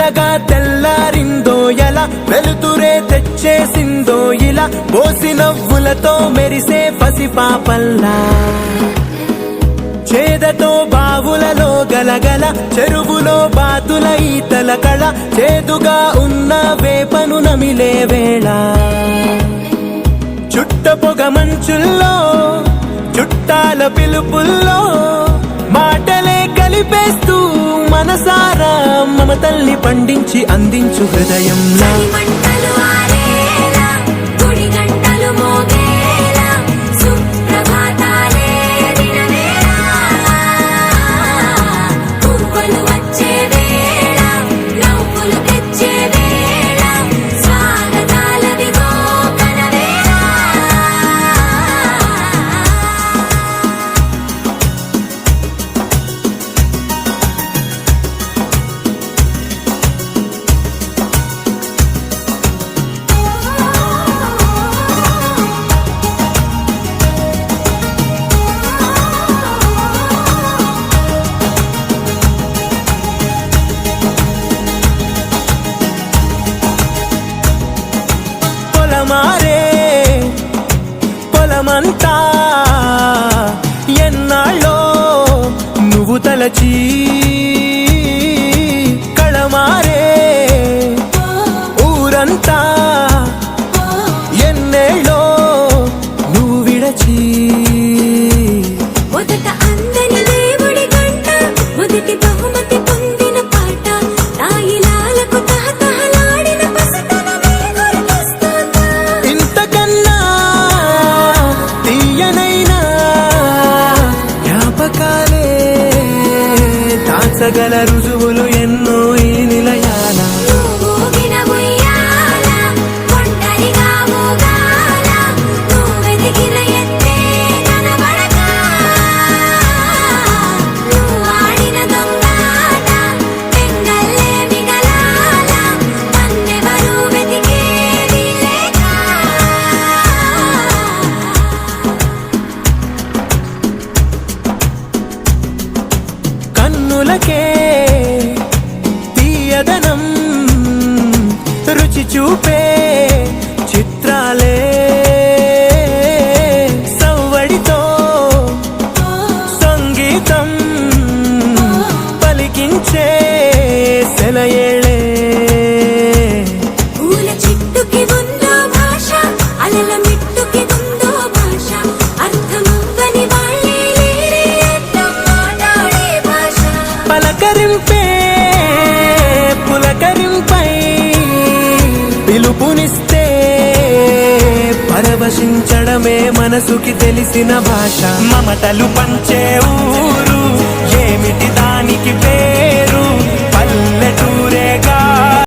మెల్లగా తెల్లారిందో ఎలా వెలుతురే తెచ్చేసిందో ఇలా పోసి నవ్వులతో మెరిసే పసిపాపల్లా చేదతో బావులలో గలగల చెరువులో బాతుల ఈతల కళ చేదుగా ఉన్న వేపను నమిలే వేళ చుట్ట పొగ మంచుల్లో చుట్టాల పిలుపుల్లో మాటలే కలిపేస్తూ మనసారా మమతల్ని పండించి అందించు హృదయంలా మారే పొలమంతా ఎన్నాళ్ళో నువ్వు తలచి కళమారే ఊరంతా ఎన్నేళ్ళో నువ్వు విడచి మొదట అందని దేవుడి గంట మొదటి బహుమతి పొందిన పాట తాయిలాలకు తహతహలాడిన పసితనమే గుర్తొస్తుందా ఇంతకన్నా తీయనైనా జ్ఞాపకాలే దాచగల రుజువులు ఎన్నో ఈ నిలయాల కన్నులకే తీయదనం రుచి చూపే చిత్రాలే సవ్వడితో సంగీతం పలికించే సెలయేళే పూల చిట్టుకి ఉందో భాష అలల మిట్టుకి ఉందో భాష అర్థమవ్వని వాళ్ళే లేరే అర్థం మాట్లాడే భాష పలకరింపే పులకరింపై పిలుపునిస్తే పరవశించడమే మనసుకి తెలిసిన భాష మమతలు పంచే ఊరు ఏమిటి దానికి